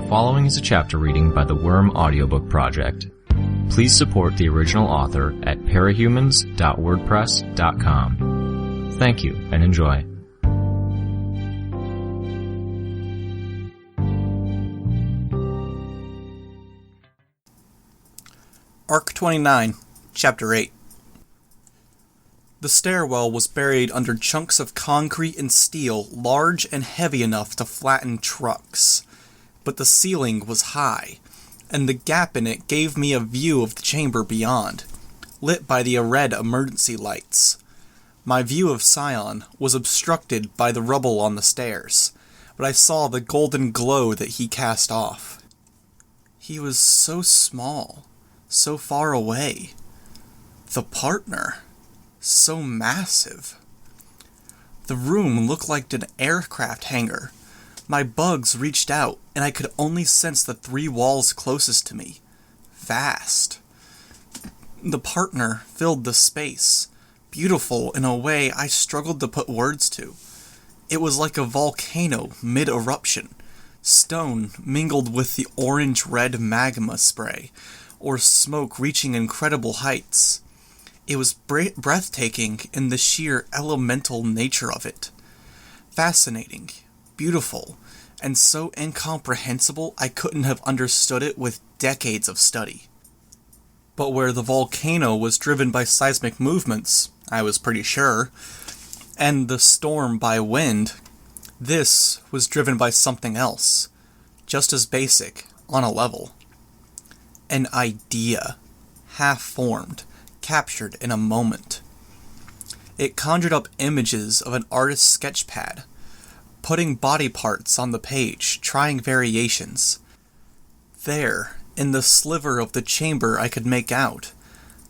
following is a chapter reading by the Worm Audiobook Project. Please support the original author at parahumans.wordpress.com. Thank you and enjoy. Arc 29, Chapter 8. The stairwell was buried under chunks of concrete and steel large and heavy enough to flatten trucks. But the ceiling was high, and the gap in it gave me a view of the chamber beyond, lit by the red emergency lights. My view of Scion was obstructed by the rubble on the stairs, but I saw the golden glow that he cast off. He was so small, so far away. The partner, so massive. The room looked like an aircraft hangar. My bugs reached out, and I could only sense the three walls closest to me. Vast. The partner filled the space, beautiful in a way I struggled to put words to. It was like a volcano mid-eruption, stone mingled with the orange-red magma spray, or smoke reaching incredible heights. It was breathtaking in the sheer elemental nature of it. Fascinating, beautiful, and so incomprehensible I couldn't have understood it with decades of study. But where the volcano was driven by seismic movements, I was pretty sure, and the storm by wind, this was driven by something else, just as basic, on a level. An idea, half-formed, captured in a moment. It conjured up images of an artist's sketchpad, putting body parts on the page, trying variations. There, in the sliver of the chamber I could make out,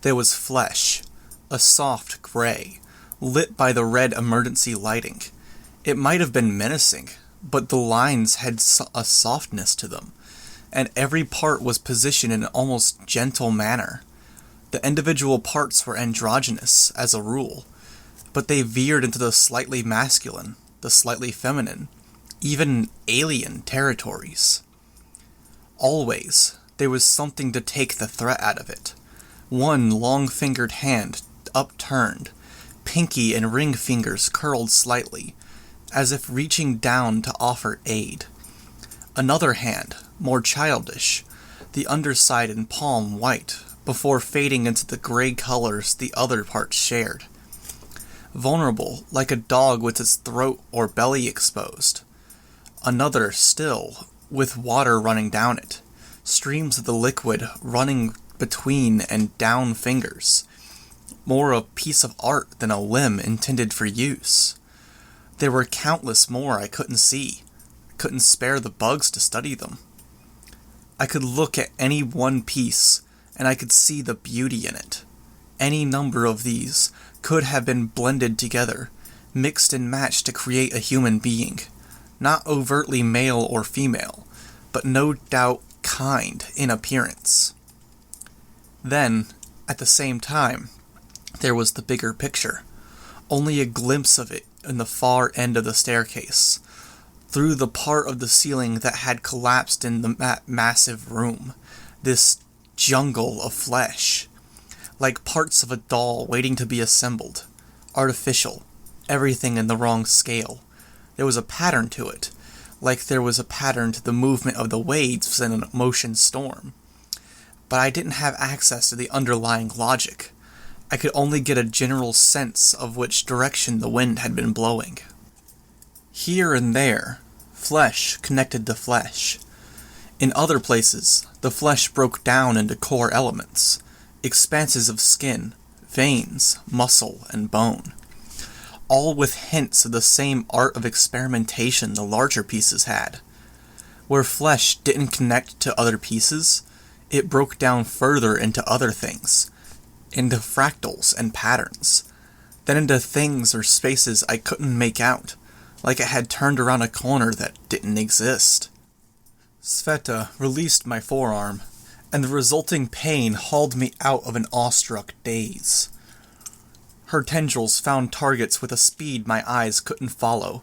there was flesh, a soft gray, lit by the red emergency lighting. It might have been menacing, but the lines had a softness to them, and every part was positioned in an almost gentle manner. The individual parts were androgynous, as a rule, but they veered into the slightly masculine, the slightly feminine, even alien territories. Always, there was something to take the threat out of it. One long-fingered hand, upturned, pinky and ring fingers curled slightly, as if reaching down to offer aid. Another hand, more childish, the underside and palm white, before fading into the gray colors the other parts shared. Vulnerable, like a dog with its throat or belly exposed. Another still, with water running down it, streams of the liquid running between and down fingers. More a piece of art than a limb intended for use. There were countless more I couldn't see. Couldn't spare the bugs to study them. I could look at any one piece, and I could see the beauty in it. Any number of these could have been blended together, mixed and matched to create a human being. Not overtly male or female, but no doubt kind in appearance. Then, at the same time, there was the bigger picture. Only a glimpse of it in the far end of the staircase, through the part of the ceiling that had collapsed in the massive room. This jungle of flesh, like parts of a doll waiting to be assembled. Artificial, everything in the wrong scale. There was a pattern to it, like there was a pattern to the movement of the waves in an ocean storm. But I didn't have access to the underlying logic. I could only get a general sense of which direction the wind had been blowing. Here and there, flesh connected to flesh. In other places, the flesh broke down into core elements, expanses of skin, veins, muscle, and bone, all with hints of the same art of experimentation the larger pieces had. Where flesh didn't connect to other pieces, it broke down further into other things, into fractals and patterns, then into things or spaces I couldn't make out, like it had turned around a corner that didn't exist. Sveta released my forearm, and the resulting pain hauled me out of an awestruck daze. Her tendrils found targets with a speed my eyes couldn't follow,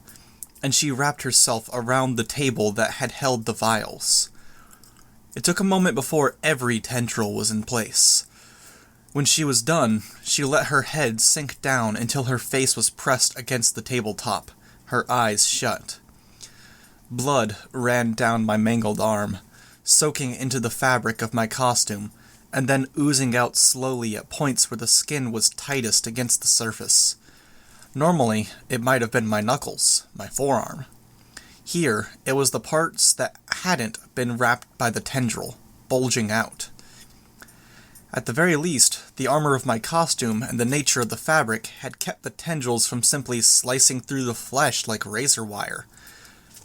and she wrapped herself around the table that had held the vials. It took a moment before every tendril was in place. When she was done, she let her head sink down until her face was pressed against the tabletop, her eyes shut. Blood ran down my mangled arm, soaking into the fabric of my costume, and then oozing out slowly at points where the skin was tightest against the surface. Normally, it might have been my knuckles, my forearm. Here, it was the parts that hadn't been wrapped by the tendril, bulging out. At the very least, the armor of my costume and the nature of the fabric had kept the tendrils from simply slicing through the flesh like razor wire.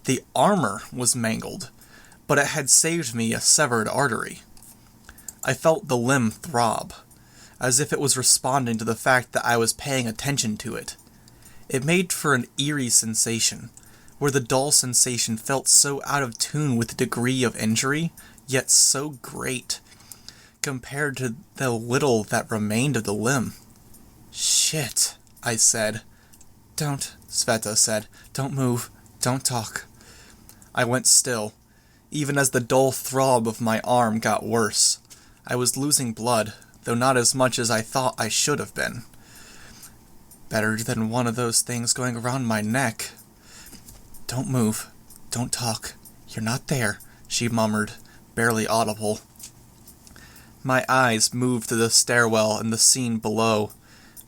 The armor was mangled, but it had saved me a severed artery. I felt the limb throb, as if it was responding to the fact that I was paying attention to it. It made for an eerie sensation, where the dull sensation felt so out of tune with the degree of injury, yet so great, compared to the little that remained of the limb. "Shit," I said. "Don't," Sveta said. "Don't move. Don't talk." I went still, even as the dull throb of my arm got worse. I was losing blood, though not as much as I thought I should have been. Better than one of those things going around my neck. "Don't move. Don't talk. You're not there," she murmured, barely audible. My eyes moved to the stairwell and the scene below.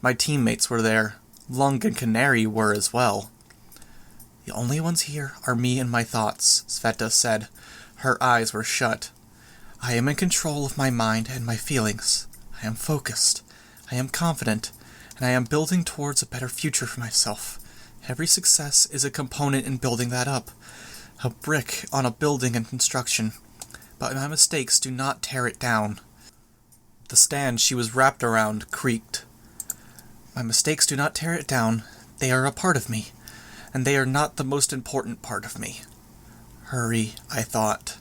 My teammates were there. Lung and Canary were as well. "The only ones here are me and my thoughts," Sveta said. Her eyes were shut. "I am in control of my mind and my feelings. I am focused. I am confident. And I am building towards a better future for myself. Every success is a component in building that up. A brick on a building in construction. But my mistakes do not tear it down." The stand she was wrapped around creaked. "My mistakes do not tear it down. They are a part of me. And they are not the most important part of me." Hurry, I thought.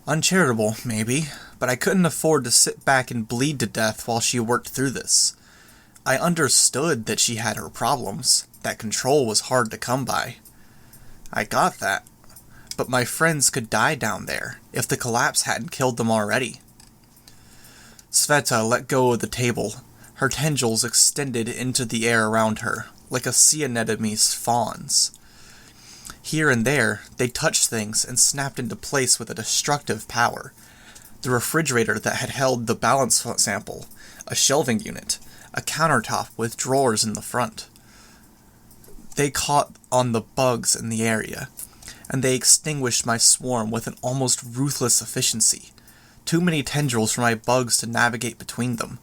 Uncharitable, maybe, but I couldn't afford to sit back and bleed to death while she worked through this. I understood that she had her problems, that control was hard to come by. I got that. But my friends could die down there, if the collapse hadn't killed them already. Sveta let go of the table. Her tendrils extended into the air around her, like a sea anemone's fawns. Here and there, they touched things and snapped into place with a destructive power. The refrigerator that had held the balance sample, a shelving unit, a countertop with drawers in the front. They caught on the bugs in the area, and they extinguished my swarm with an almost ruthless efficiency. Too many tendrils for my bugs to navigate between them,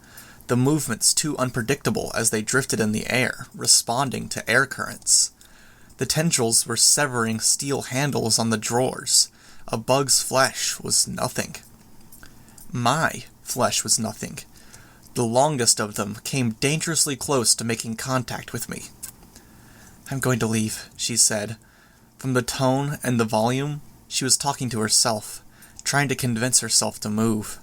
the movements too unpredictable as they drifted in the air, responding to air currents. The tendrils were severing steel handles on the drawers. A bug's flesh was nothing. My flesh was nothing. The longest of them came dangerously close to making contact with me. "I'm going to leave," she said. From the tone and the volume, she was talking to herself, trying to convince herself to move.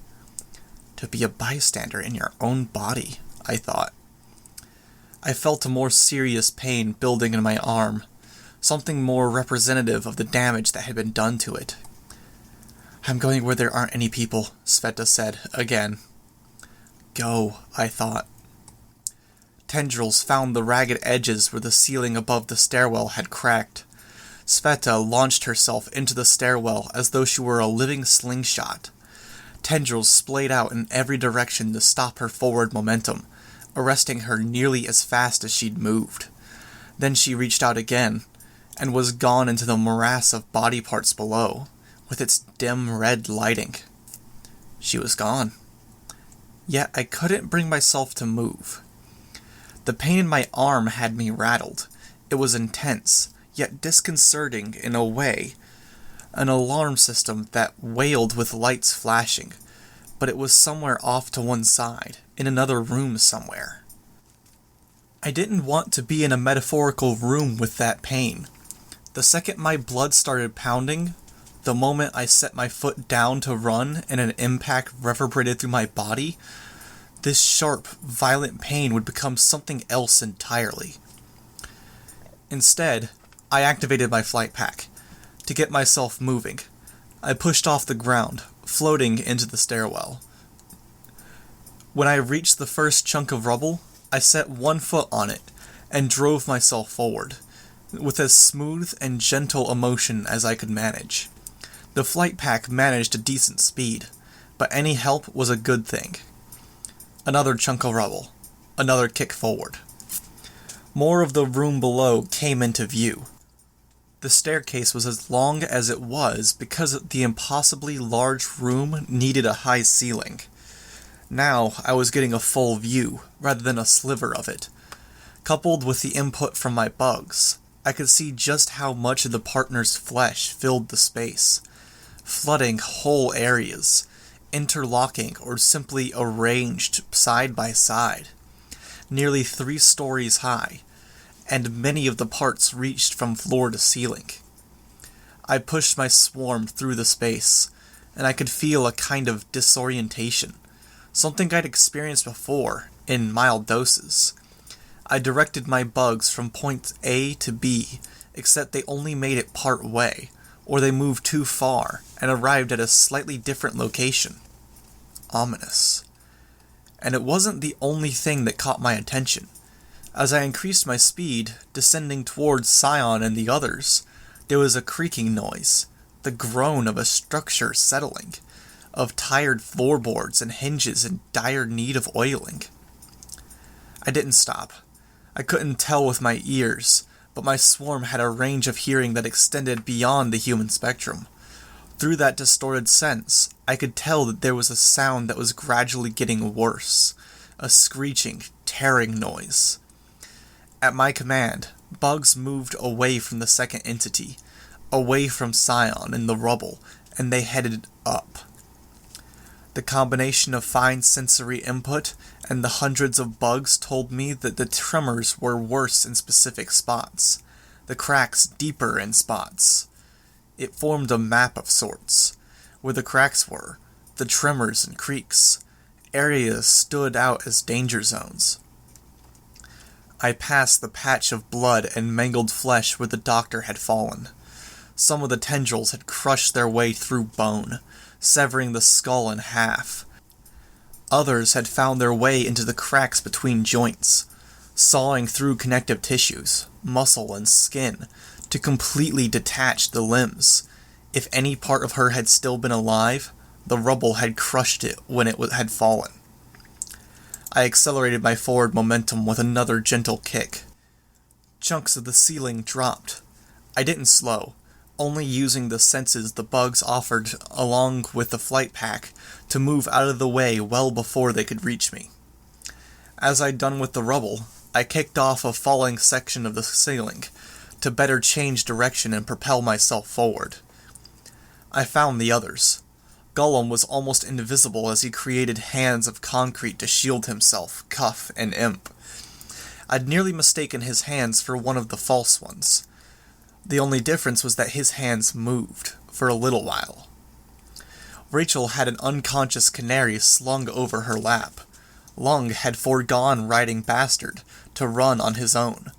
To be a bystander in your own body, I thought. I felt a more serious pain building in my arm, something more representative of the damage that had been done to it. "I'm going where there aren't any people," Sveta said, again. Go, I thought. Tendrils found the ragged edges where the ceiling above the stairwell had cracked. Sveta launched herself into the stairwell as though she were a living slingshot. Tendrils splayed out in every direction to stop her forward momentum, arresting her nearly as fast as she'd moved. Then she reached out again, and was gone into the morass of body parts below, with its dim red lighting. She was gone. Yet I couldn't bring myself to move. The pain in my arm had me rattled. It was intense, yet disconcerting in a way. An alarm system that wailed with lights flashing, but it was somewhere off to one side, in another room somewhere. I didn't want to be in a metaphorical room with that pain. The second my blood started pounding, the moment I set my foot down to run and an impact reverberated through my body, this sharp, violent pain would become something else entirely. Instead, I activated my flight pack to get myself moving. I pushed off the ground, floating into the stairwell. When I reached the first chunk of rubble, I set one foot on it and drove myself forward, with as smooth and gentle a motion as I could manage. The flight pack managed a decent speed, but any help was a good thing. Another chunk of rubble, another kick forward. More of the room below came into view. The staircase was as long as it was because the impossibly large room needed a high ceiling. Now I was getting a full view, rather than a sliver of it. Coupled with the input from my bugs, I could see just how much of the partner's flesh filled the space, flooding whole areas, interlocking or simply arranged side by side, nearly 3 stories high, and many of the parts reached from floor to ceiling. I pushed my swarm through the space, and I could feel a kind of disorientation, something I'd experienced before, in mild doses. I directed my bugs from point A to B, except they only made it part way, or they moved too far and arrived at a slightly different location. Ominous. And it wasn't the only thing that caught my attention. As I increased my speed, descending towards Scion and the others, there was a creaking noise, the groan of a structure settling, of tired floorboards and hinges in dire need of oiling. I didn't stop. I couldn't tell with my ears, but my swarm had a range of hearing that extended beyond the human spectrum. Through that distorted sense, I could tell that there was a sound that was gradually getting worse, a screeching, tearing noise. At my command, bugs moved away from the second entity, away from Scion and the rubble, and they headed up. The combination of fine sensory input and the hundreds of bugs told me that the tremors were worse in specific spots, the cracks deeper in spots. It formed a map of sorts. Where the cracks were, the tremors and creaks, areas stood out as danger zones. I passed the patch of blood and mangled flesh where the doctor had fallen. Some of the tendrils had crushed their way through bone, severing the skull in half. Others had found their way into the cracks between joints, sawing through connective tissues, muscle and skin, to completely detach the limbs. If any part of her had still been alive, the rubble had crushed it when it had fallen. I accelerated my forward momentum with another gentle kick. Chunks of the ceiling dropped. I didn't slow, only using the senses the bugs offered along with the flight pack to move out of the way well before they could reach me. As I'd done with the rubble, I kicked off a falling section of the ceiling to better change direction and propel myself forward. I found the others. Gollum was almost invisible as he created hands of concrete to shield himself, Cuff, and Imp. I'd nearly mistaken his hands for one of the false ones. The only difference was that his hands moved, for a little while. Rachel had an unconscious canary slung over her lap. Lung had foregone riding Bastard to run on his own,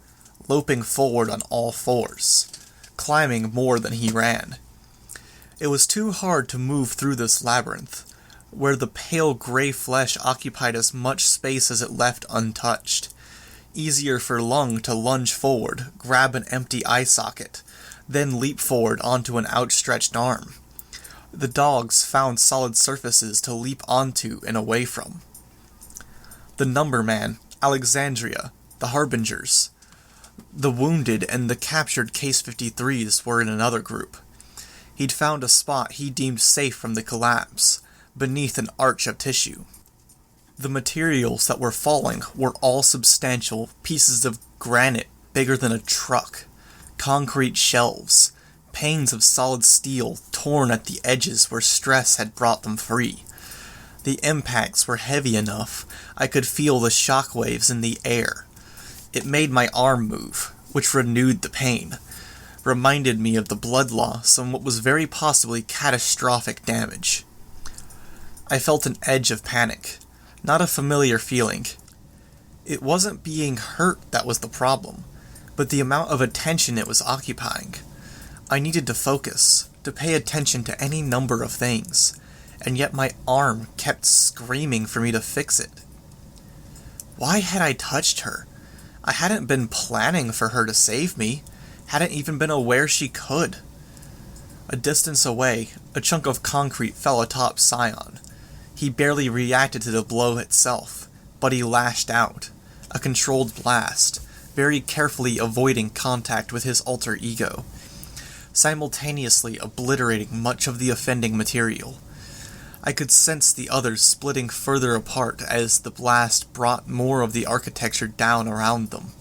loping forward on all fours, climbing more than he ran. It was too hard to move through this labyrinth, where the pale gray flesh occupied as much space as it left untouched. Easier for Lung to lunge forward, grab an empty eye socket, then leap forward onto an outstretched arm. The dogs found solid surfaces to leap onto and away from. The Numberman, Alexandria, the Harbingers, the wounded and the captured Case 53s were in another group. He'd found a spot he deemed safe from the collapse, beneath an arch of tissue. The materials that were falling were all substantial pieces of granite bigger than a truck, concrete shelves, panes of solid steel torn at the edges where stress had brought them free. The impacts were heavy enough I could feel the shockwaves in the air. It made my arm move, which renewed the pain, reminded me of the blood loss and what was very possibly catastrophic damage. I felt an edge of panic, not a familiar feeling. It wasn't being hurt that was the problem, but the amount of attention it was occupying. I needed to focus, to pay attention to any number of things, and yet my arm kept screaming for me to fix it. Why had I touched her? I hadn't been planning for her to save me, hadn't even been aware she could. A distance away, a chunk of concrete fell atop Scion. He barely reacted to the blow itself, but he lashed out, a controlled blast, very carefully avoiding contact with his alter ego, simultaneously obliterating much of the offending material. I could sense the others splitting further apart as the blast brought more of the architecture down around them.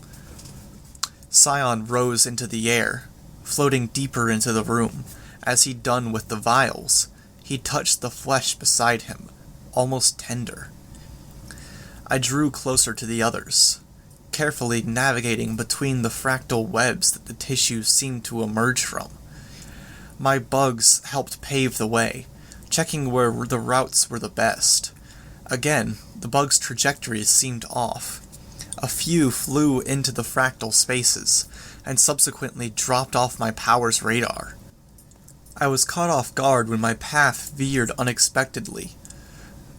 Scion rose into the air, floating deeper into the room. As he'd done with the vials, he touched the flesh beside him, almost tender. I drew closer to the others, carefully navigating between the fractal webs that the tissues seemed to emerge from. My bugs helped pave the way, checking where the routes were the best. Again, the bugs' trajectories seemed off. A few flew into the fractal spaces, and subsequently dropped off my power's radar. I was caught off guard when my path veered unexpectedly.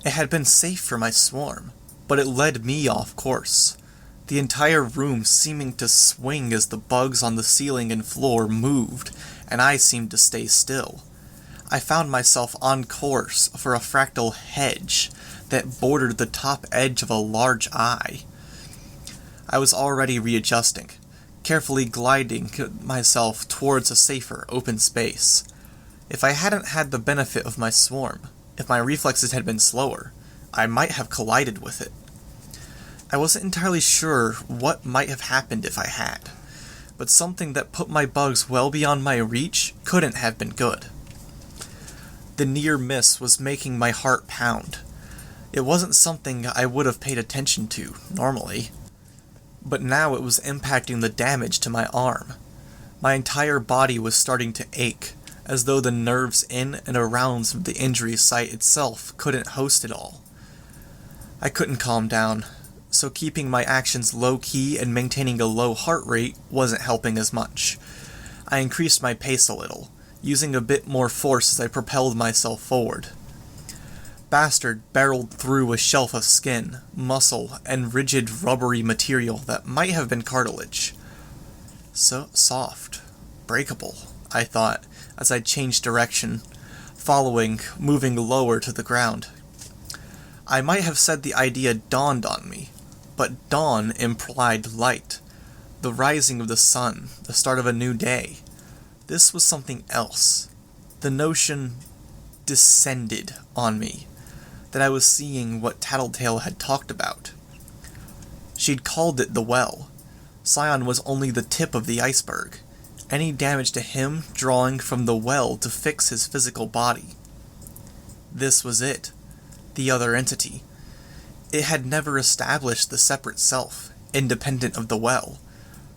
It had been safe for my swarm, but it led me off course, the entire room seeming to swing as the bugs on the ceiling and floor moved, and I seemed to stay still. I found myself on course for a fractal hedge that bordered the top edge of a large eye. I was already readjusting, carefully gliding myself towards a safer, open space. If I hadn't had the benefit of my swarm, if my reflexes had been slower, I might have collided with it. I wasn't entirely sure what might have happened if I had, but something that put my bugs well beyond my reach couldn't have been good. The near miss was making my heart pound. It wasn't something I would have paid attention to, normally, but now it was impacting the damage to my arm. My entire body was starting to ache, as though the nerves in and around the injury site itself couldn't host it all. I couldn't calm down, so keeping my actions low-key and maintaining a low heart rate wasn't helping as much. I increased my pace a little, using a bit more force as I propelled myself forward. Bastard barreled through a shelf of skin, muscle, and rigid rubbery material that might have been cartilage. So soft, breakable, I thought, as I changed direction, moving lower to the ground. I might have said the idea dawned on me, but dawn implied light, the rising of the sun, the start of a new day. This was something else. The notion descended on me, that I was seeing what Tattletale had talked about. She'd called it the well. Scion was only the tip of the iceberg. Any damage to him drawing from the well to fix his physical body. This was it, the other entity. It had never established the separate self, independent of the well.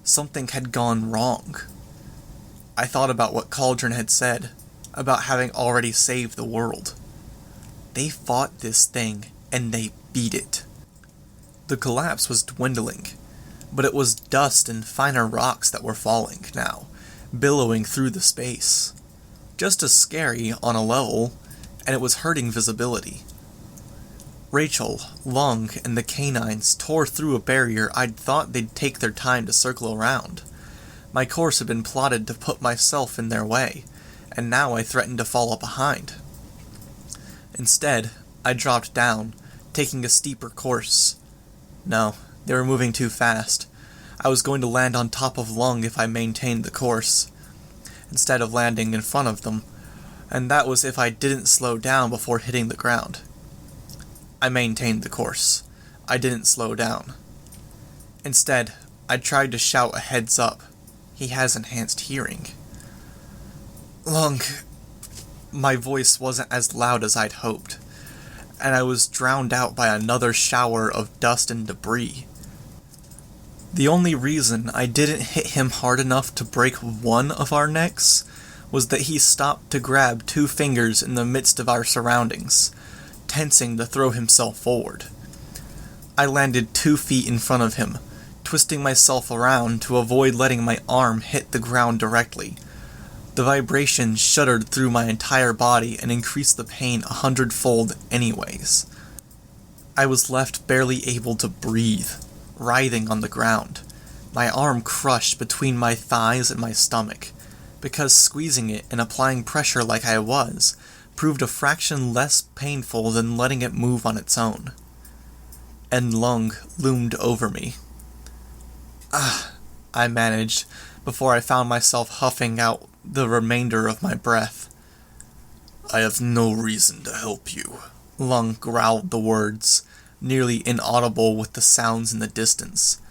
Something had gone wrong. I thought about what Cauldron had said, about having already saved the world. They fought this thing, and they beat it. The collapse was dwindling, but it was dust and finer rocks that were falling now, billowing through the space. Just as scary on a level, and it was hurting visibility. Rachel, Lung, and the canines tore through a barrier I'd thought they'd take their time to circle around. My course had been plotted to put myself in their way, and now I threatened to fall behind. Instead, I dropped down, taking a steeper course. No, they were moving too fast. I was going to land on top of Lung if I maintained the course, instead of landing in front of them, and that was if I didn't slow down before hitting the ground. I maintained the course. I didn't slow down. Instead, I tried to shout a heads up. He has enhanced hearing. Lung. My voice wasn't as loud as I'd hoped, and I was drowned out by another shower of dust and debris. The only reason I didn't hit him hard enough to break one of our necks was that he stopped to grab 2 fingers in the midst of our surroundings, tensing to throw himself forward. I landed 2 feet in front of him, twisting myself around to avoid letting my arm hit the ground directly. The vibration shuddered through my entire body and increased the pain 100-fold anyways. I was left barely able to breathe, writhing on the ground, my arm crushed between my thighs and my stomach, because squeezing it and applying pressure like I was proved a fraction less painful than letting it move on its own. And Lung loomed over me. I managed, before I found myself huffing out the remainder of my breath. I have no reason to help you. Lung growled the words, nearly inaudible with the sounds in the distance.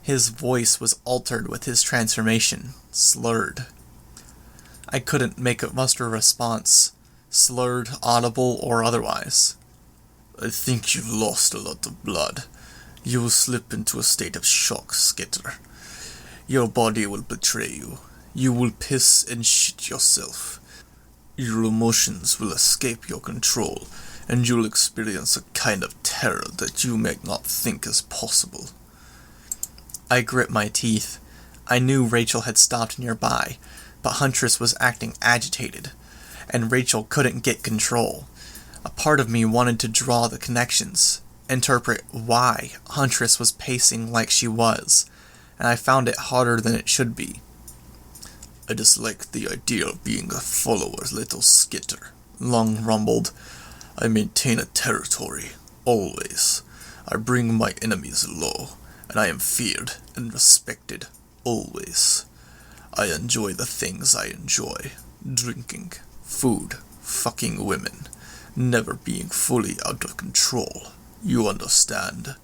His voice was altered with his transformation, slurred. I couldn't muster a response, slurred, audible, or otherwise. I think you've lost a lot of blood. You will slip into a state of shock, Skitter. Your body will betray you. You will piss and shit yourself. Your emotions will escape your control, and you'll experience a kind of terror that you may not think is possible. I grit my teeth. I knew Rachel had stopped nearby, but Huntress was acting agitated, and Rachel couldn't get control. A part of me wanted to draw the connections, interpret why Huntress was pacing like she was, and I found it harder than it should be. I dislike the idea of being a follower, little Skitter, Lung rumbled. I maintain a territory, always. I bring my enemies low, and I am feared and respected, always. I enjoy the things I enjoy. Drinking, food, fucking women, never being fully out of control. You understand?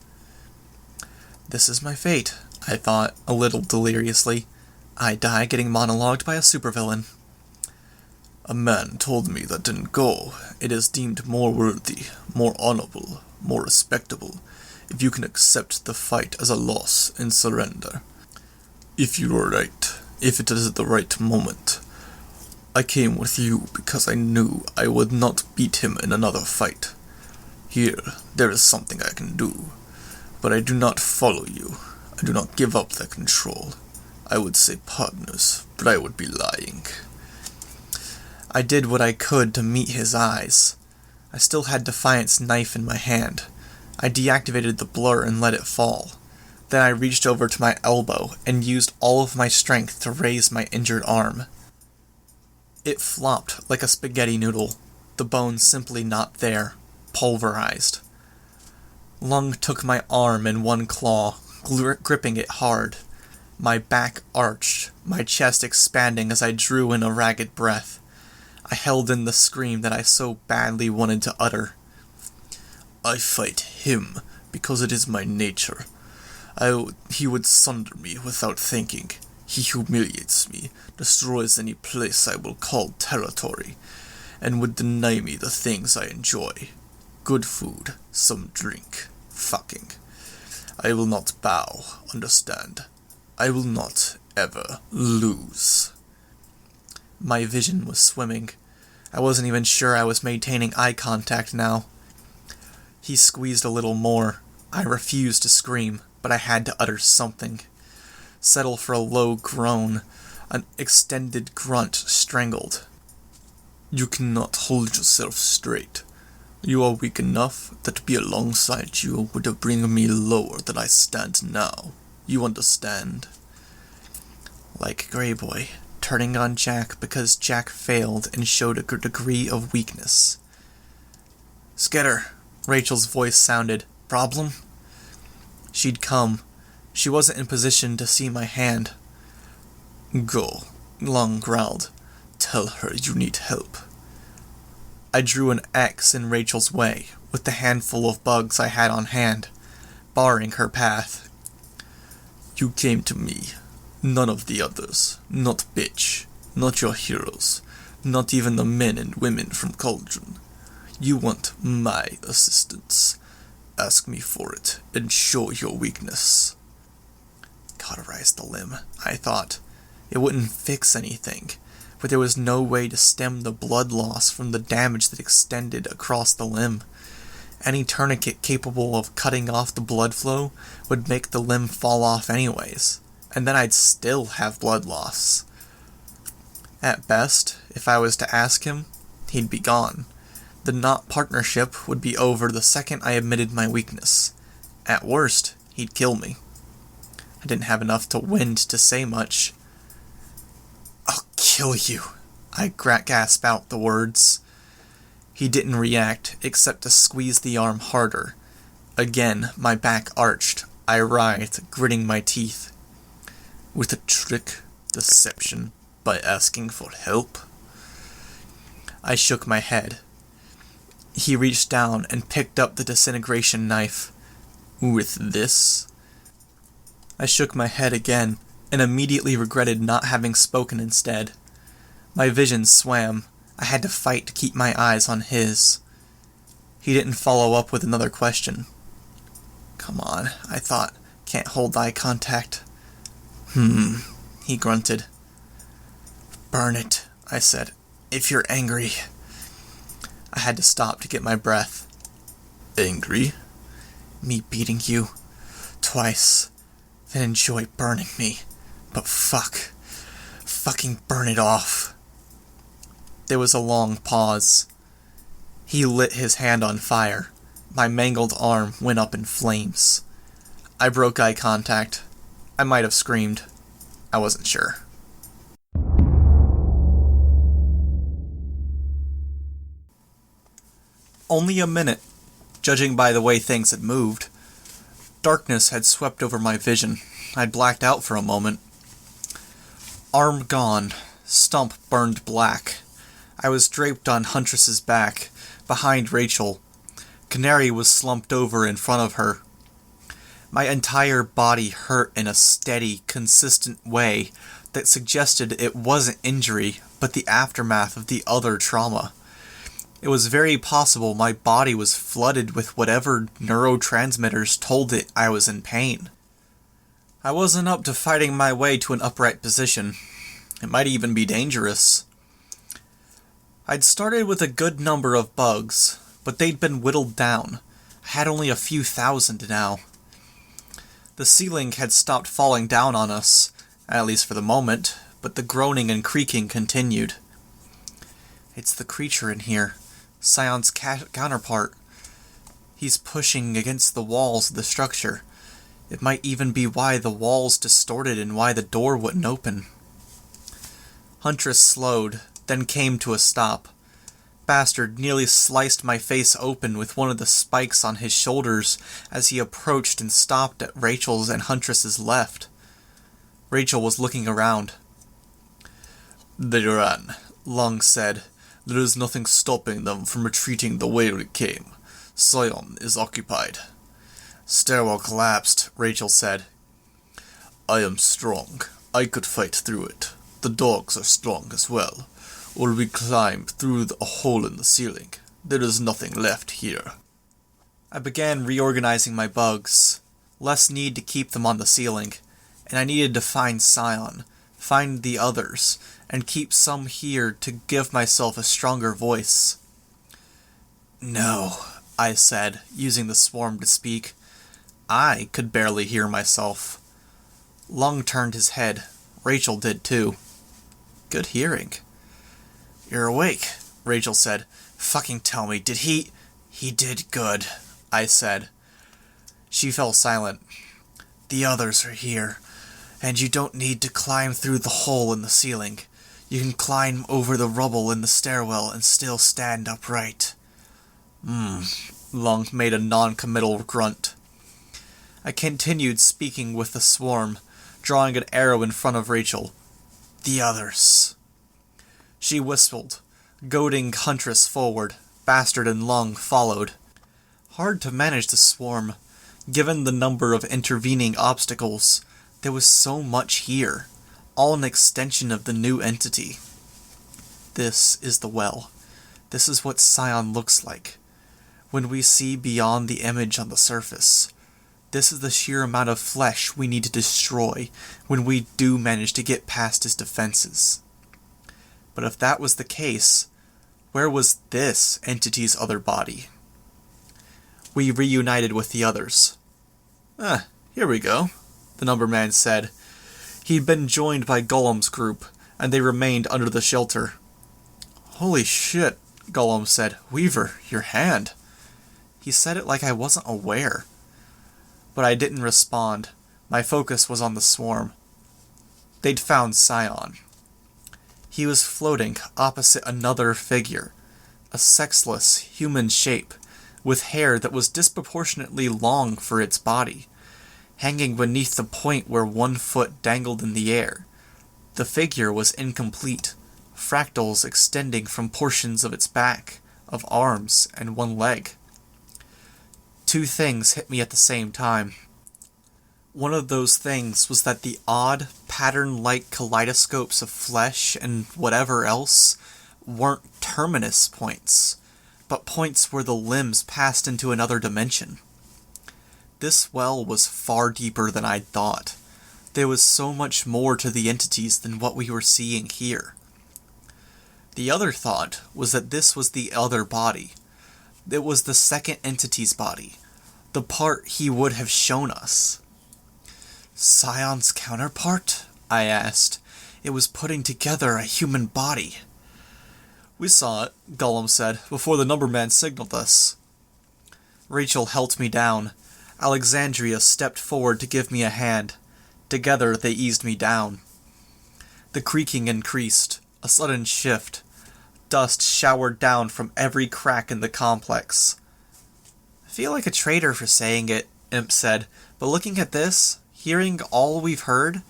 This is my fate, I thought, a little deliriously. I die getting monologued by a supervillain. A man told me that in Go, it is deemed more worthy, more honorable, more respectable, if you can accept the fight as a loss and surrender. If you are right, if it is the right moment. I came with you because I knew I would not beat him in another fight. Here, there is something I can do, but I do not follow you. I do not give up the control. I would say partners, but I would be lying. I did what I could to meet his eyes. I still had Defiant's knife in my hand. I deactivated the blur and let it fall. Then I reached over to my elbow and used all of my strength to raise my injured arm. It flopped like a spaghetti noodle, the bone simply not there, pulverized. Lung took my arm in one claw, gripping it hard. My back arched, my chest expanding as I drew in a ragged breath. I held in the scream that I so badly wanted to utter. I fight him because it is my nature. He would sunder me without thinking. He humiliates me, destroys any place I will call territory, and would deny me the things I enjoy. Good food, some drink, fucking. I will not bow, understand? I will not ever lose. My vision was swimming. I wasn't even sure I was maintaining eye contact now. He squeezed a little more. I refused to scream, but I had to utter something. Settle for a low groan, an extended grunt strangled. You cannot hold yourself straight. You are weak enough that to be alongside you would bring me lower than I stand now. You understand? Like Grey Boy, turning on Jack because Jack failed and showed a degree of weakness. Skitter, Rachel's voice sounded. Problem? She'd come. She wasn't in position to see my hand. Go, Lung growled. Tell her you need help. I drew an X in Rachel's way, with the handful of bugs I had on hand, barring her path. You came to me. None of the others. Not Bitch. Not your heroes. Not even the men and women from Cauldron. You want my assistance. Ask me for it, and show your weakness. Cauterize the limb, I thought. It wouldn't fix anything, but there was no way to stem the blood loss from the damage that extended across the limb. Any tourniquet capable of cutting off the blood flow would make the limb fall off anyways, and then I'd still have blood loss. At best, if I was to ask him, he'd be gone. The not partnership would be over the second I admitted my weakness. At worst, he'd kill me. I didn't have enough to wind to say much. "I'll kill you," I gasped out the words. He didn't react, except to squeeze the arm harder. Again, my back arched. I writhed, gritting my teeth. With a trick, deception, by asking for help? I shook my head. He reached down and picked up the disintegration knife. With this? I shook my head again, and immediately regretted not having spoken instead. My vision swam. I had to fight to keep my eyes on his. He didn't follow up with another question. Come on, I thought. Can't hold eye contact. He grunted. Burn it, I said, if you're angry. I had to stop to get my breath. Angry? Me beating you. Twice. Then enjoy burning me. But fucking burn it off. There was a long pause. He lit his hand on fire. My mangled arm went up in flames. I broke eye contact. I might have screamed. I wasn't sure. Only a minute, judging by the way things had moved. Darkness had swept over my vision. I'd blacked out for a moment. Arm gone. Stump burned black. I was draped on Huntress's back, behind Rachel. Canary was slumped over in front of her. My entire body hurt in a steady, consistent way that suggested it wasn't injury, but the aftermath of the other trauma. It was very possible my body was flooded with whatever neurotransmitters told it I was in pain. I wasn't up to fighting my way to an upright position. It might even be dangerous. I'd started with a good number of bugs, but they'd been whittled down. I had only a few thousand now. The ceiling had stopped falling down on us, at least for the moment, but the groaning and creaking continued. It's the creature in here, Scion's counterpart. He's pushing against the walls of the structure. It might even be why the walls distorted and why the door wouldn't open. Huntress slowed, then came to a stop. Bastard nearly sliced my face open with one of the spikes on his shoulders as he approached and stopped at Rachel's and Huntress's left. Rachel was looking around. They ran, Lung said. There is nothing stopping them from retreating the way we came. Scion is occupied. Stairwell collapsed, Rachel said. I am strong. I could fight through it. The dogs are strong as well. Or we climb through a hole in the ceiling. There is nothing left here. I began reorganizing my bugs. Less need to keep them on the ceiling. And I needed to find Scion, find the others, and keep some here to give myself a stronger voice. No, I said, using the swarm to speak. I could barely hear myself. Lung turned his head. Rachel did too. Good hearing. You're awake, Rachel said. Fucking tell me, did he... He did good, I said. She fell silent. The others are here, and you don't need to climb through the hole in the ceiling. You can climb over the rubble in the stairwell and still stand upright. Lung made a non-committal grunt. I continued speaking with the swarm, drawing an arrow in front of Rachel. The others. She whistled, goading Huntress forward. Bastard and Lung followed. Hard to manage the swarm. Given the number of intervening obstacles, there was so much here, all an extension of the new entity. This is the well. This is what Scion looks like. When we see beyond the image on the surface, this is the sheer amount of flesh we need to destroy when we do manage to get past his defenses. But if that was the case, where was this entity's other body? We reunited with the others. Here we go, the numberman said. He'd been joined by Golem's group, and they remained under the shelter. "Holy shit," Gollum said. "Weaver, your hand." He said it like I wasn't aware. But I didn't respond. My focus was on the swarm. They'd found Scion. He was floating opposite another figure, a sexless human shape, with hair that was disproportionately long for its body, hanging beneath the point where one foot dangled in the air. The figure was incomplete, fractals extending from portions of its back, of arms, and one leg. Two things hit me at the same time. One of those things was that the odd, pattern-like kaleidoscopes of flesh and whatever else weren't terminus points, but points where the limbs passed into another dimension. This well was far deeper than I'd thought. There was so much more to the entities than what we were seeing here. The other thought was that this was the other body. It was the second entity's body, the part he would have shown us. "Scion's counterpart?" I asked. "It was putting together a human body." "We saw it," Gollum said, "before the numberman signaled us." Rachel helped me down. Alexandria stepped forward to give me a hand. Together they eased me down. The creaking increased, a sudden shift. Dust showered down from every crack in the complex. "I feel like a traitor for saying it," Imp said, "but looking at this, hearing all we've heard,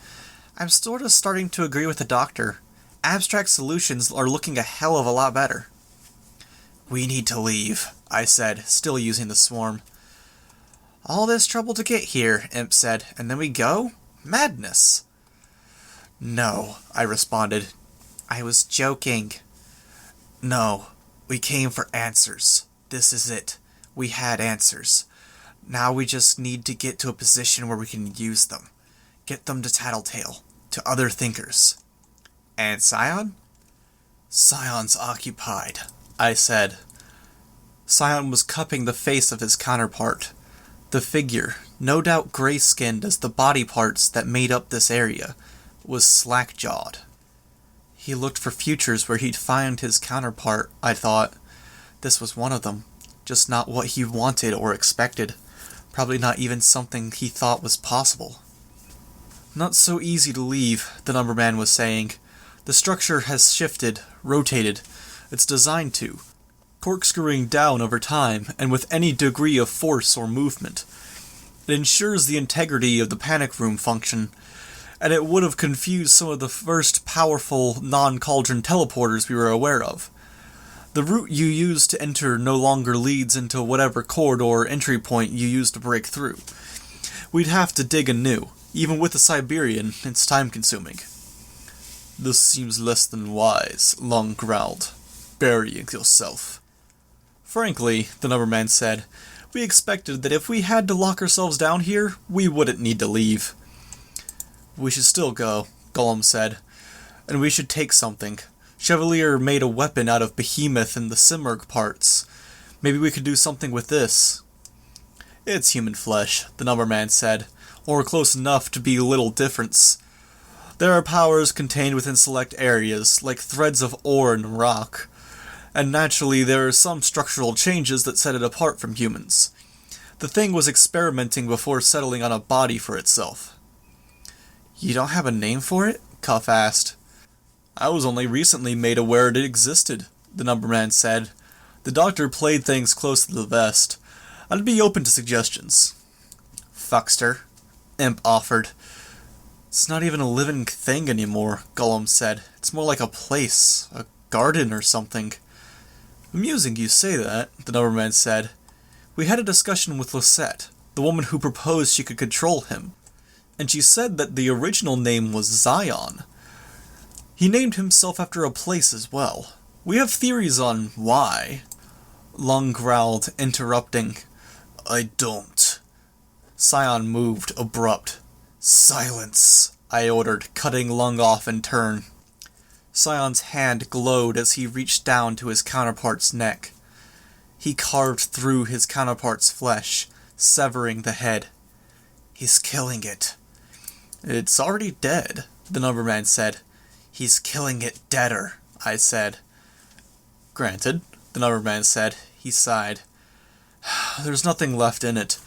I'm sort of starting to agree with the doctor. Abstract solutions are looking a hell of a lot better." "We need to leave," I said, still using the swarm. "All this trouble to get here," Imp said, "and then we go? Madness." "No," I responded. "I was joking." "No, we came for answers. This is it. We had answers. Now we just need to get to a position where we can use them. Get them to Tattletale, to other thinkers." "And Scion?" "Scion's occupied," I said. Scion was cupping the face of his counterpart. The figure, no doubt gray-skinned as the body parts that made up this area, was slack-jawed. He looked for futures where he'd find his counterpart, I thought. This was one of them, just not what he wanted or expected. Probably not even something he thought was possible. "Not so easy to leave," the numberman was saying. "The structure has shifted, rotated. It's designed to, corkscrewing down over time, and with any degree of force or movement. It ensures the integrity of the panic room function, and it would have confused some of the first powerful non-cauldron teleporters we were aware of. The route you use to enter no longer leads into whatever corridor or entry point you use to break through. We'd have to dig anew. Even with the Siberian, it's time-consuming." "This seems less than wise," Lung growled. "Burying yourself." "Frankly," the numberman said, "we expected that if we had to lock ourselves down here, we wouldn't need to leave." "We should still go," Gollum said. "And we should take something. Chevalier made a weapon out of behemoth and the Simurgh parts. Maybe we could do something with this." "It's human flesh," the numberman said, "or close enough to be little difference. There are powers contained within select areas, like threads of ore and rock. And naturally there are some structural changes that set it apart from humans. The thing was experimenting before settling on a body for itself." "You don't have a name for it?" Cuff asked. "I was only recently made aware it existed," the numberman said. "The doctor played things close to the vest. I'd be open to suggestions." "Fuckster," Imp offered. "It's not even a living thing anymore," Gollum said. "It's more like a place, a garden or something." "Amusing you say that," the numberman said. "We had a discussion with Lisette, the woman who proposed she could control him, and she said that the original name was Zion. He named himself after a place as well. We have theories on why." Lung growled, interrupting. "I don't." Scion moved, abrupt. "Silence," I ordered, cutting Lung off in turn. Scion's hand glowed as he reached down to his counterpart's neck. He carved through his counterpart's flesh, severing the head. "He's killing it." "It's already dead," the numberman said. He's killing it deader, I said. Granted, the Numberman said. He sighed. There's nothing left in it.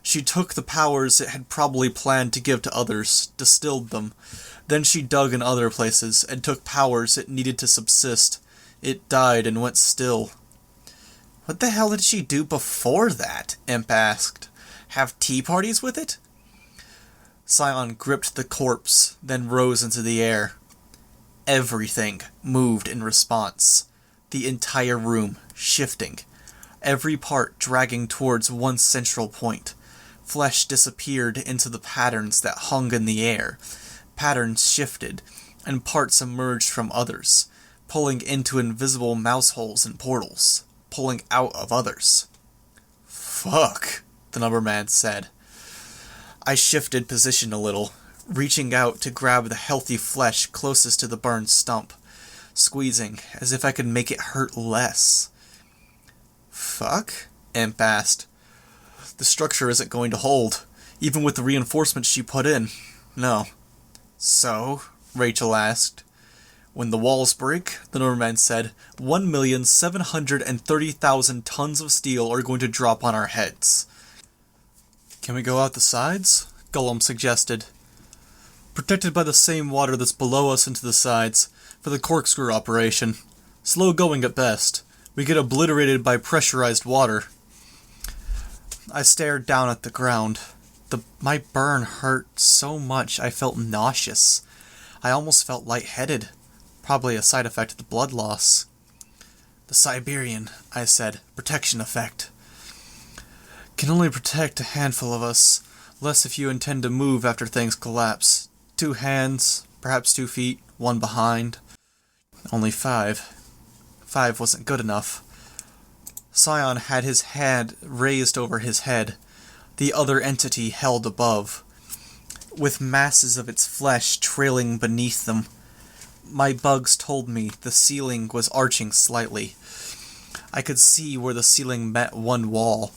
She took the powers it had probably planned to give to others, distilled them. Then she dug in other places, and took powers it needed to subsist. It died and went still. What the hell did she do before that? Imp asked. Have tea parties with it? Scion gripped the corpse, then rose into the air. Everything moved in response. The entire room shifting. Every part dragging towards one central point. Flesh disappeared into the patterns that hung in the air. Patterns shifted, and parts emerged from others, pulling into invisible mouse holes and portals, pulling out of others. Fuck, the Numberman said. I shifted position a little, reaching out to grab the healthy flesh closest to the burned stump, squeezing as if I could make it hurt less. Fuck? Imp asked. The structure isn't going to hold, even with the reinforcements she put in. No. So? Rachel asked. When the walls break, the Numberman said, 1,730,000 tons of steel are going to drop on our heads. Can we go out the sides? Gollum suggested. Protected by the same water that's below us into the sides, for the corkscrew operation. Slow going at best. We get obliterated by pressurized water. I stared down at the ground. My burn hurt so much I felt nauseous. I almost felt lightheaded. Probably a side effect of the blood loss. The Siberian, I said. Protection effect. Can only protect a handful of us. Less if you intend to move after things collapse. 2 hands, perhaps 2 feet, 1 behind. Only 5. 5 wasn't good enough. Scion had his hand raised over his head, the other entity held above, with masses of its flesh trailing beneath them. My bugs told me the ceiling was arching slightly. I could see where the ceiling met one wall,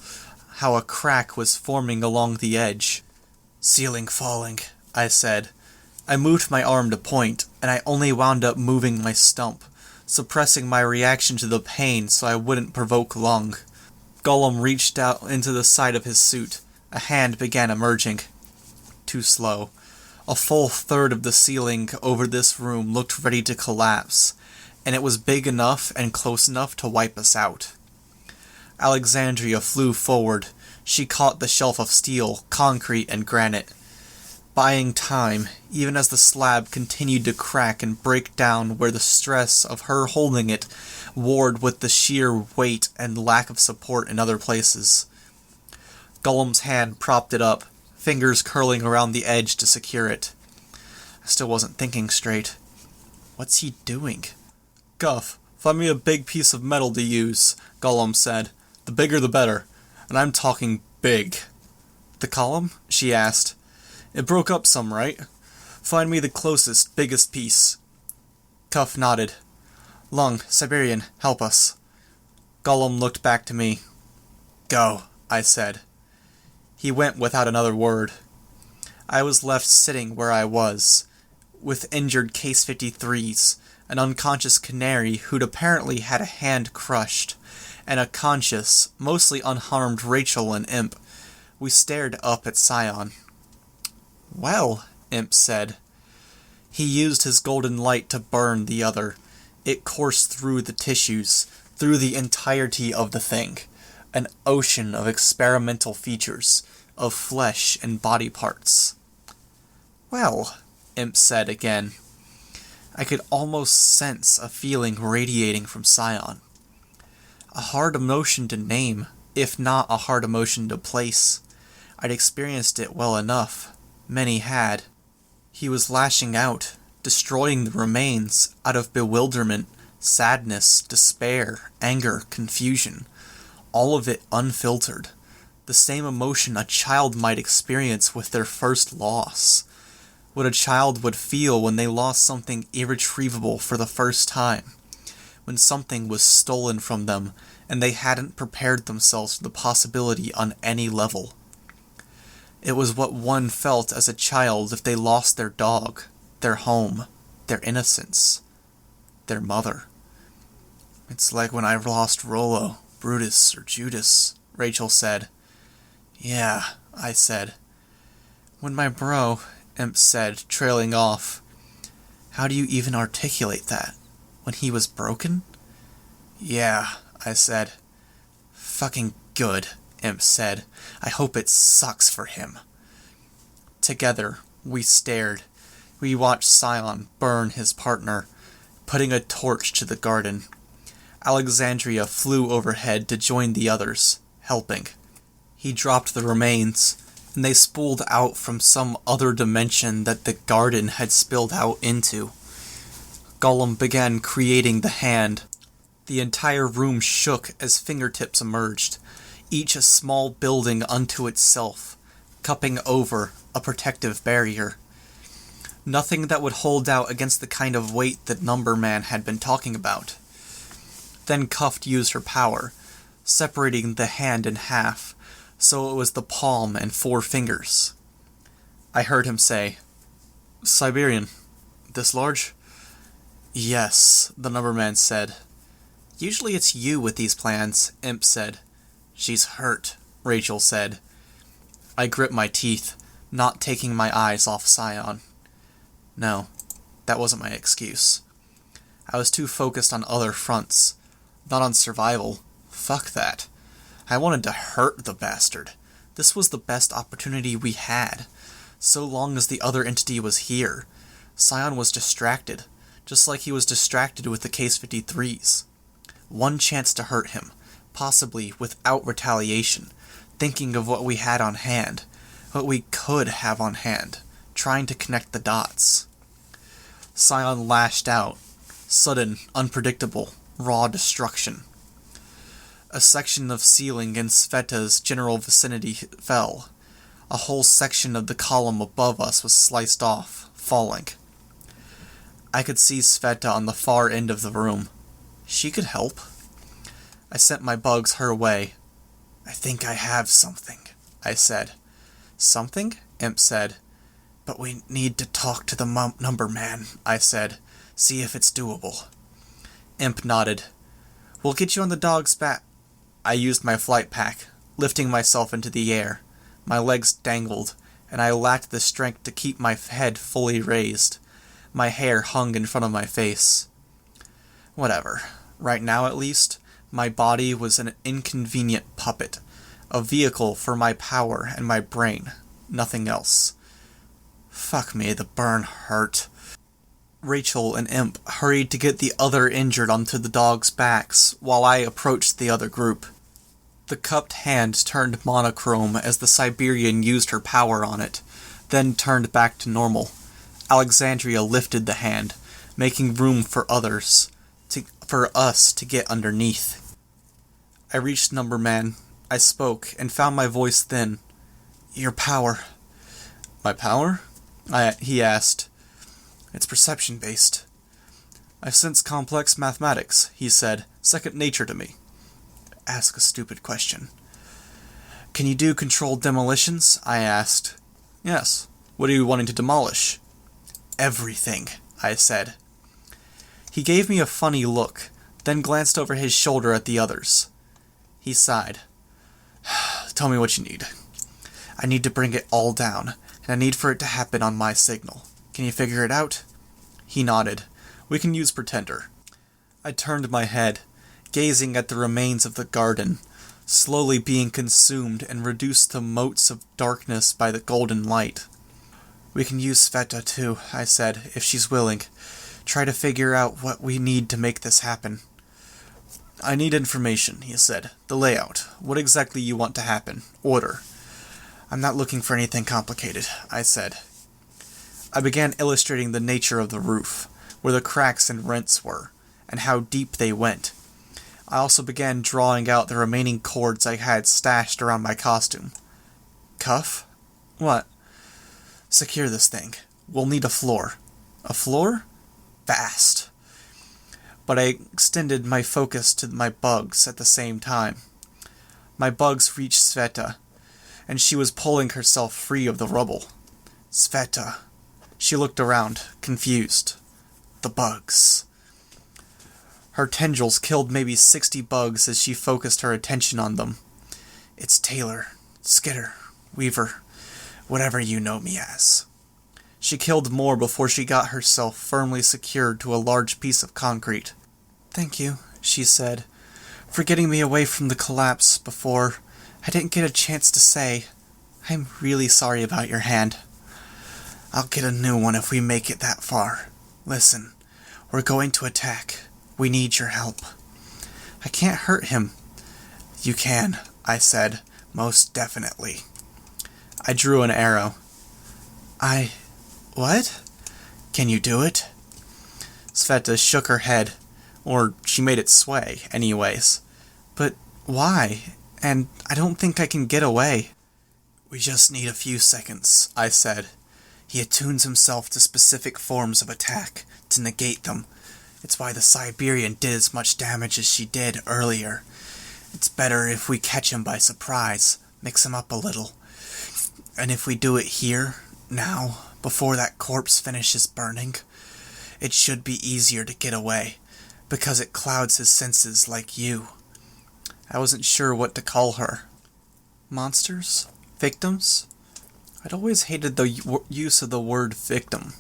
how a crack was forming along the edge. Ceiling falling, I said. I moved my arm to point, and I only wound up moving my stump, suppressing my reaction to the pain so I wouldn't provoke Lung. Gollum reached out into the side of his suit. A hand began emerging. Too slow. A full third of the ceiling over this room looked ready to collapse, and it was big enough and close enough to wipe us out. Alexandria flew forward. She caught the shelf of steel, concrete, and granite, buying time, even as the slab continued to crack and break down where the stress of her holding it warred with the sheer weight and lack of support in other places. Gollum's hand propped it up, fingers curling around the edge to secure it. I still wasn't thinking straight. What's he doing? Guff, find me a big piece of metal to use, Gollum said. The bigger the better. And I'm talking big. The column? She asked. It broke up some, right? Find me the closest, biggest piece. Cuff nodded. Lung, Siberian, help us. Gollum looked back to me. Go, I said. He went without another word. I was left sitting where I was, with injured Case 53s, an unconscious canary who'd apparently had a hand crushed, and a conscious, mostly unharmed Rachel and Imp. We stared up at Scion. Well, Imp said. He used his golden light to burn the other. It coursed through the tissues, through the entirety of the thing. An ocean of experimental features, of flesh and body parts. Well, Imp said again. I could almost sense a feeling radiating from Scion. A hard emotion to name, if not a hard emotion to place. I'd experienced it well enough. Many had. He was lashing out, destroying the remains, out of bewilderment, sadness, despair, anger, confusion. All of it unfiltered. The same emotion a child might experience with their first loss. What a child would feel when they lost something irretrievable for the first time. When something was stolen from them, and they hadn't prepared themselves for the possibility on any level. It was what one felt as a child if they lost their dog, their home, their innocence. Their mother. It's like when I lost Rollo, Brutus, or Judas, Rachel said. Yeah, I said. When my bro, Imp said, trailing off. How do you even articulate that? When he was broken? Yeah, I said. Fucking good, Imp said. I hope it sucks for him. Together, we stared. We watched Scion burn his partner, putting a torch to the garden. Alexandria flew overhead to join the others, helping. He dropped the remains, and they spooled out from some other dimension that the garden had spilled out into. Gollum began creating the hand. The entire room shook as fingertips emerged, each a small building unto itself, cupping over a protective barrier. Nothing that would hold out against the kind of weight that Numberman had been talking about. Then Cuffed used her power, separating the hand in half, so it was the palm and 4 fingers. I heard him say, Siberian, this large? Yes, the Numberman said. Usually it's you with these plans, Imp said. She's hurt, Rachel said. I gripped my teeth, not taking my eyes off Scion. No, that wasn't my excuse. I was too focused on other fronts, not on survival. Fuck that. I wanted to hurt the bastard. This was the best opportunity we had. So long as the other entity was here, Scion was distracted, just like he was distracted with the Case 53s. One chance to hurt him, possibly without retaliation, thinking of what we had on hand, what we could have on hand, trying to connect the dots. Scion lashed out, sudden, unpredictable, raw destruction. A section of ceiling in Sveta's general vicinity fell. A whole section of the column above us was sliced off, falling. I could see Sveta on the far end of the room. She could help. I sent my bugs her way. I think I have something, I said. Something? Imp said. But we need to talk to the Numberman, I said. See if it's doable. Imp nodded. We'll get you on the dog's back. I used my flight pack, lifting myself into the air. My legs dangled, and I lacked the strength to keep my head fully raised. My hair hung in front of my face. Whatever. Right now, at least, my body was an inconvenient puppet, a vehicle for my power and my brain, nothing else. Fuck me, the burn hurt. Rachel and Imp hurried to get the other injured onto the dogs' backs, while I approached the other group. The cupped hand turned monochrome as the Siberian used her power on it, then turned back to normal. Alexandria lifted the hand, making room for for us to get underneath. I reached Numberman. I spoke, and found my voice thin. Your power. My power? He asked. It's perception-based. I sense complex mathematics, he said. Second nature to me. Ask a stupid question. Can you do controlled demolitions? I asked. Yes. What are you wanting to demolish? Everything, I said. He gave me a funny look, then glanced over his shoulder at the others. He sighed. Tell me what you need. I need to bring it all down, and I need for it to happen on my signal. Can you figure it out? He nodded. We can use Pretender. I turned my head, gazing at the remains of the garden, slowly being consumed and reduced to motes of darkness by the golden light. We can use Sveta too, I said, if she's willing. Try to figure out what we need to make this happen. I need information, he said. The layout. What exactly you want to happen. Order. I'm not looking for anything complicated, I said. I began illustrating the nature of the roof, where the cracks and rents were, and how deep they went. I also began drawing out the remaining cords I had stashed around my costume. Cuff? What? Secure this thing. We'll need a floor. A floor? Fast. But I extended my focus to my bugs at the same time. My bugs reached Sveta, and she was pulling herself free of the rubble. Sveta. She looked around, confused. The bugs. Her tendrils killed maybe 60 bugs as she focused her attention on them. It's Taylor, Skitter, Weaver, whatever you know me as. She killed more before she got herself firmly secured to a large piece of concrete. Thank you, she said, for getting me away from the collapse before. I didn't get a chance to say, I'm really sorry about your hand. I'll get a new one if we make it that far. Listen, we're going to attack. We need your help. I can't hurt him. You can, I said, most definitely. I drew an arrow. What? Can you do it? Sveta shook her head. Or she made it sway, anyways. But why? And I don't think I can get away. We just need a few seconds, I said. He attunes himself to specific forms of attack, to negate them. It's why the Siberian did as much damage as she did earlier. It's better if we catch him by surprise, mix him up a little. And if we do it here, now, before that corpse finishes burning, it should be easier to get away, because it clouds his senses like you. I wasn't sure what to call her. Monsters? Victims? I'd always hated the use of the word victim.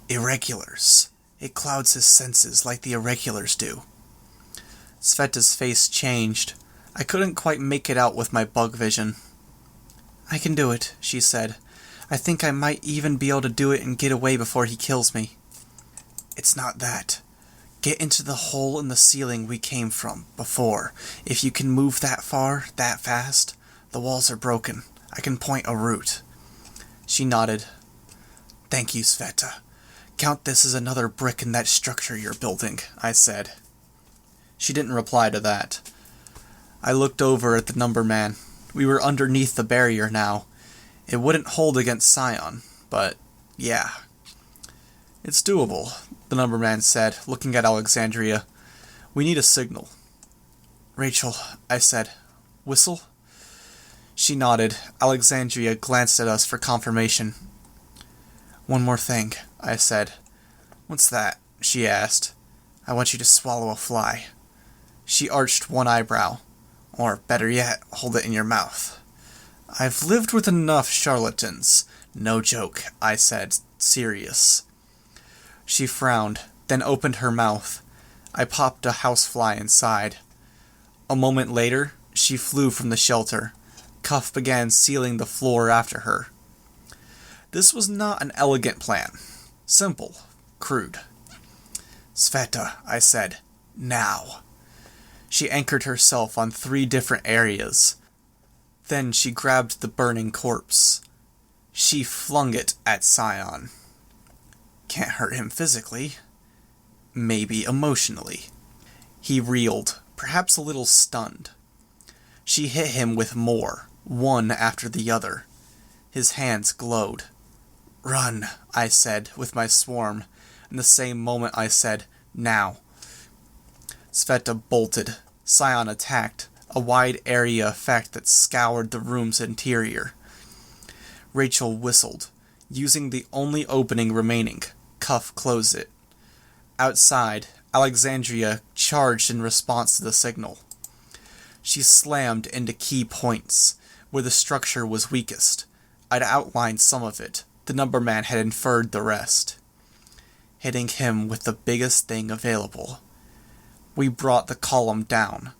Irregulars. It clouds his senses like the irregulars do. Sveta's face changed. I couldn't quite make it out with my bug vision. I can do it, she said. I think I might even be able to do it and get away before he kills me. It's not that. Get into the hole in the ceiling we came from before. If you can move that far, that fast, the walls are broken. I can point a route. She nodded. Thank you, Sveta. Count this as another brick in that structure you're building, I said. She didn't reply to that. I looked over at the number man. We were underneath the barrier now. It wouldn't hold against Scion, but yeah. It's doable, the number man said, looking at Alexandria. We need a signal. Rachel, I said. Whistle? She nodded. Alexandria glanced at us for confirmation. One more thing, I said. What's that? She asked. I want you to swallow a fly. She arched one eyebrow. Or, better yet, hold it in your mouth. I've lived with enough charlatans. No joke, I said, serious. She frowned, then opened her mouth. I popped a housefly inside. A moment later, she flew from the shelter. Cuff began sealing the floor after her. This was not an elegant plan. Simple. Crude. Sveta, I said. Now. She anchored herself on 3 different areas. Then she grabbed the burning corpse. She flung it at Scion. Can't hurt him physically. Maybe emotionally. He reeled, perhaps a little stunned. She hit him with more, one after the other. His hands glowed. Run, I said, with my swarm. In the same moment I said, now. Sveta bolted. Scion attacked, a wide area effect that scoured the room's interior. Rachel whistled. Using the only opening remaining, Cuff closed it. Outside, Alexandria charged in response to the signal. She slammed into key points, where the structure was weakest. I'd outlined some of it. The number man had inferred the rest. Hitting him with the biggest thing available. We brought the column down.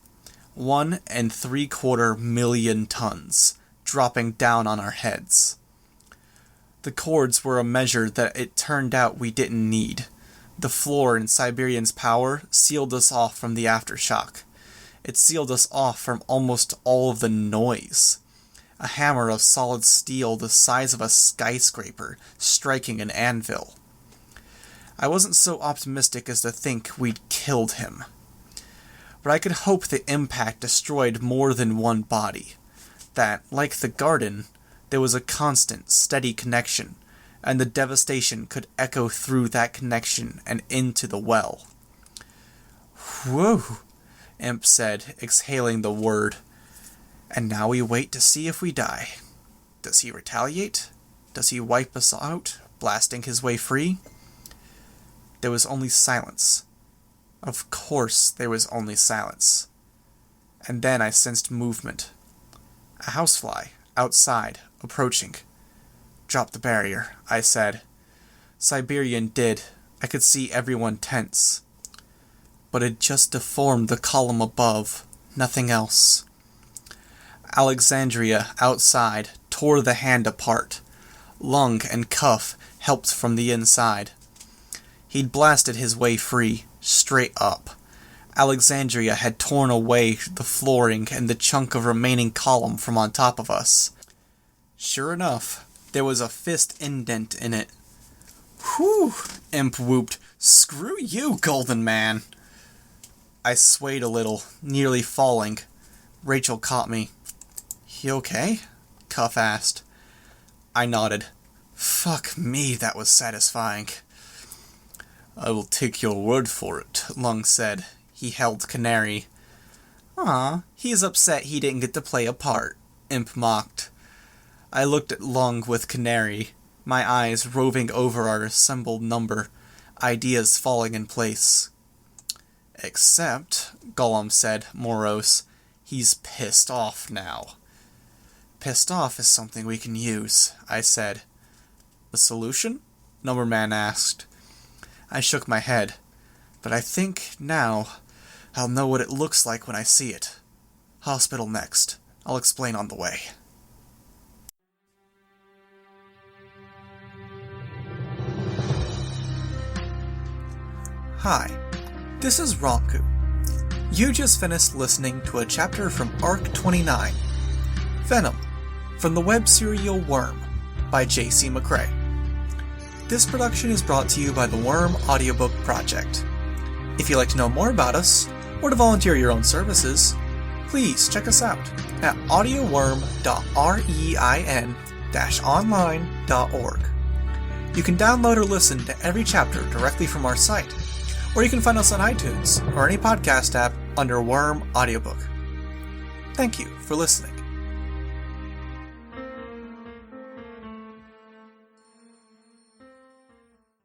1 3/4 million tons, dropping down on our heads. The cords were a measure that it turned out we didn't need. The floor in Siberian's power sealed us off from the aftershock. It sealed us off from almost all of the noise. A hammer of solid steel the size of a skyscraper striking an anvil. I wasn't so optimistic as to think we'd killed him. But I could hope the impact destroyed more than one body. That, like the garden, there was a constant, steady connection, and the devastation could echo through that connection and into the well. Whew, Imp said, exhaling the word. And now we wait to see if we die. Does he retaliate? Does he wipe us out, blasting his way free? There was only silence. Of course there was only silence. And then I sensed movement. A housefly, outside, approaching. "Drop the barrier," I said. Siberian did. I could see everyone tense. But it just deformed the column above, nothing else. Alexandria, outside, tore the hand apart. Lung and cuff helped from the inside. He'd blasted his way free, straight up. Alexandria had torn away the flooring and the chunk of remaining column from on top of us. Sure enough, there was a fist indent in it. "Whew," Imp whooped. "Screw you, Golden Man." I swayed a little, nearly falling. Rachel caught me. "You okay?" Cuff asked. I nodded. Fuck me, that was satisfying. "I will take your word for it," Lung said. He held Canary. "Aw, he's upset he didn't get to play a part," Imp mocked. I looked at Lung with Canary, my eyes roving over our assembled number, ideas falling in place. "Except," Gollum said, morose, "he's pissed off now." "Pissed off is something we can use," I said. "A solution?" Numberman asked. I shook my head. "But I think, now, I'll know what it looks like when I see it. Hospital next. I'll explain on the way." Hi, this is Ranku. You just finished listening to a chapter from Arc 29, Venom, from the web serial Worm, by J.C. McCrae. This production is brought to you by the Worm Audiobook Project. If you'd like to know more about us, or to volunteer your own services, please check us out at audioworm.rein-online.org. You can download or listen to every chapter directly from our site, or you can find us on iTunes or any podcast app under Worm Audiobook. Thank you for listening.